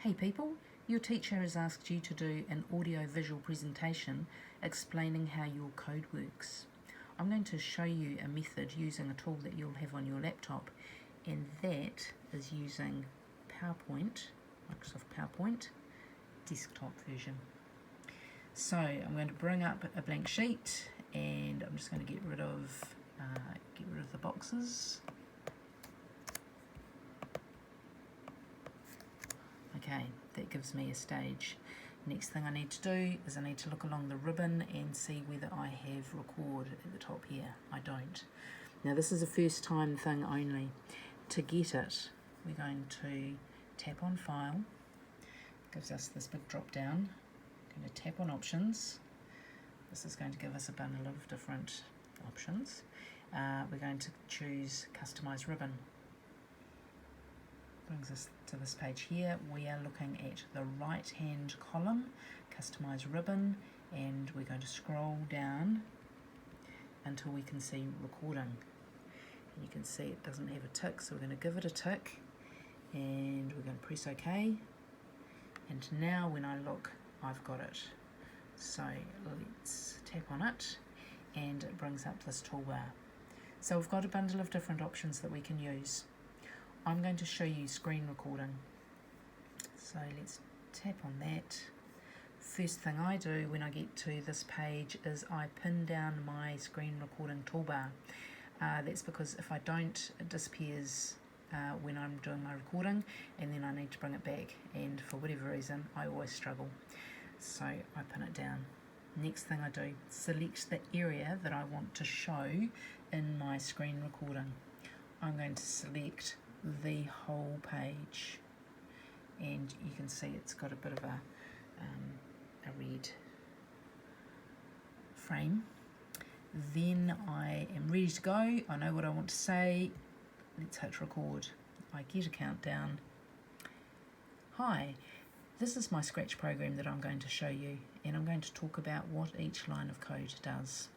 Hey people, your teacher has asked you to do an audio-visual presentation explaining how your code works. I'm going to show you a method using a tool that you'll have on your laptop, and that is using PowerPoint, Microsoft PowerPoint desktop version. So I'm going to bring up a blank sheet and I'm just going to get rid of the boxes. Okay, that gives me a stage. Next thing I need to do is I need to look along the ribbon and see whether I have record at the top here. I don't. Now this is a first time thing only. To get it, we're going to tap on File. Gives us this big drop down. I'm going to tap on Options. This is going to give us a bundle of different options. We're going to choose Customize Ribbon. Brings us to this page here. We are looking at the right hand column, Customize Ribbon, and we're going to scroll down until we can see Recording. And you can see it doesn't have a tick, so we're going to give it a tick and we're going to press OK. And now when I look, I've got it. So let's tap on it and it brings up this toolbar. So we've got a bundle of different options that we can use. I'm going to show you screen recording. So let's tap on that. First thing I do when I get to this page is I pin down my screen recording toolbar. That's because if I don't, it disappears when I'm doing my recording, and then I need to bring it back, and for whatever reason I always struggle. So I pin it down. Next thing I do, select the area that I want to show in my screen recording. I'm going to select the whole page, and you can see it's got a bit of a red frame. Then I am ready to go. I know what I want to say. Let's hit record. I get a countdown. Hi, this is my Scratch program that I'm going to show you, and I'm going to talk about what each line of code does.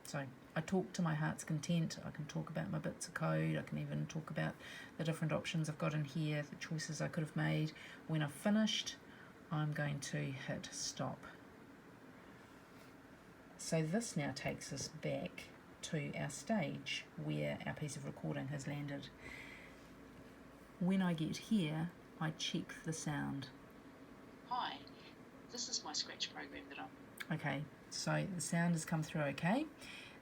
So I talk to my heart's content. I can talk about my bits of code. I can even talk about the different options I've got in here, the choices I could have made. When I've finished, I'm going to hit stop. So this now takes us back to our stage where our piece of recording has landed. When I get here, I check the sound. Hi, this is my Scratch program that I'm... Okay, so the sound has come through okay.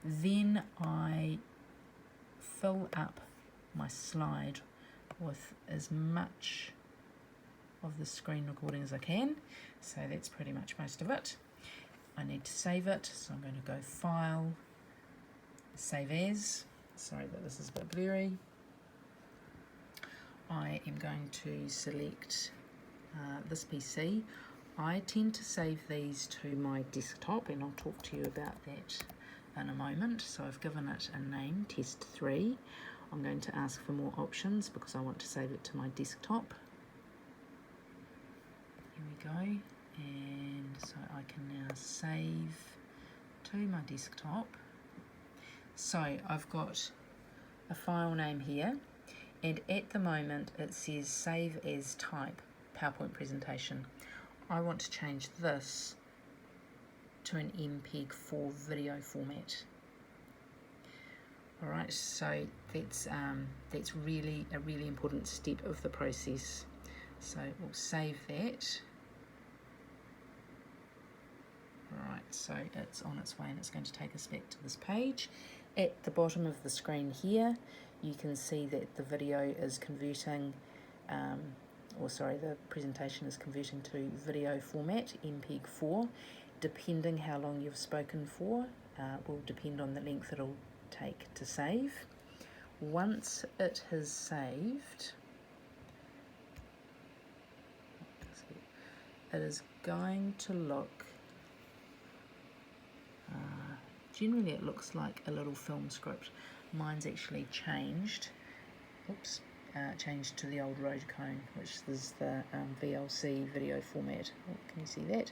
Then I fill up my slide with as much of the screen recording as I can. So that's pretty much most of it. I need to save it, so I'm going to go File, Save As. Sorry that this is a bit blurry. I am going to select this PC. I tend to save these to my desktop, and I'll talk to you about that in a moment. So I've given it a name, Test 3. I'm going to ask for more options because I want to save it to my desktop. Here we go, and so I can now save to my desktop. So I've got a file name here, and at the moment it says Save As Type PowerPoint Presentation. I want to change this to an MPEG-4 video format. Alright, so that's really a really important step of the process. So we'll save that. Alright, so it's on its way and it's going to take us back to this page. At the bottom of the screen here, you can see that the video is converting, the presentation is converting to video format, MPEG-4. Depending how long you've spoken for, will depend on the length it'll take to save. Once it has saved, it is going to look, generally it looks like a little film script. Mine's actually changed, changed to the old Rotocone, which is the VLC video format. Oh, can you see that?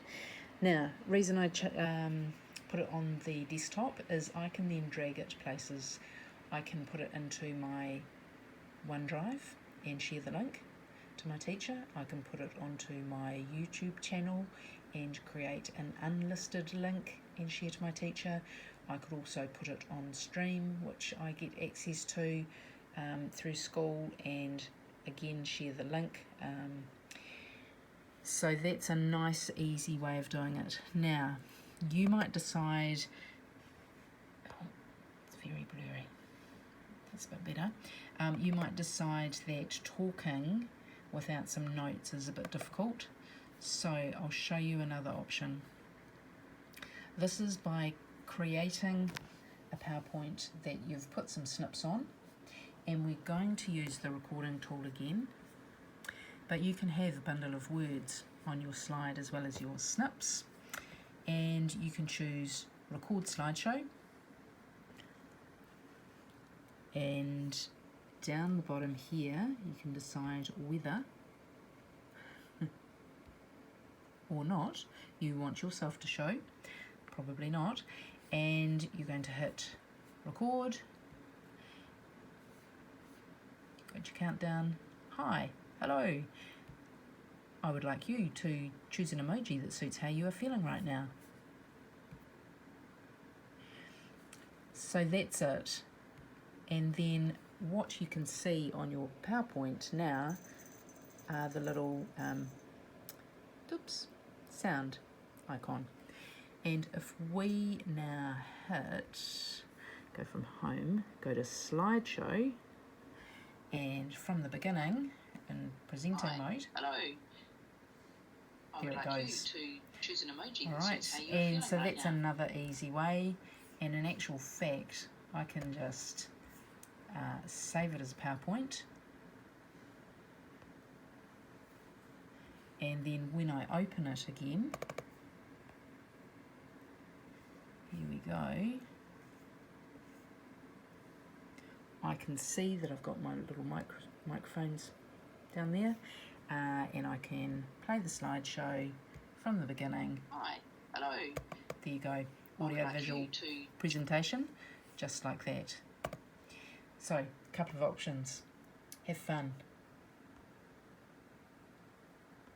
Now, reason I put it on the desktop is I can then drag it places. I can put it into my OneDrive and share the link to my teacher. I can put it onto my YouTube channel and create an unlisted link and share to my teacher. I could also put it on stream, which I get access to through school, and again share the link. So that's a nice, easy way of doing it. Now, you might decide, oh, it's very blurry, that's a bit better. You might decide that talking without some notes is a bit difficult, so I'll show you another option. This is by creating a PowerPoint that you've put some snips on, and we're going to use the recording tool again, but you can have a bundle of words on your slide as well as your snips, and you can choose record slideshow, and down the bottom here you can decide whether or not you want yourself to show, probably not, and you're going to hit record. Got your countdown. Hi, hello. I would like you to choose an emoji that suits how you are feeling right now. So that's it. And then what you can see on your PowerPoint now are the little sound icon. And if we now hit, go from home, go to slideshow, and from the beginning in presenting mode, hello. There it goes. You to choose an emoji. Alright, and so that's another easy way, and in actual fact I can just save it as a PowerPoint, and then when I open it again, here we go, I can see that I've got my little microphones down there, and I can play the slideshow from the beginning. Hi, hello. There you go, audio visual presentation, just like that. So, a couple of options. Have fun.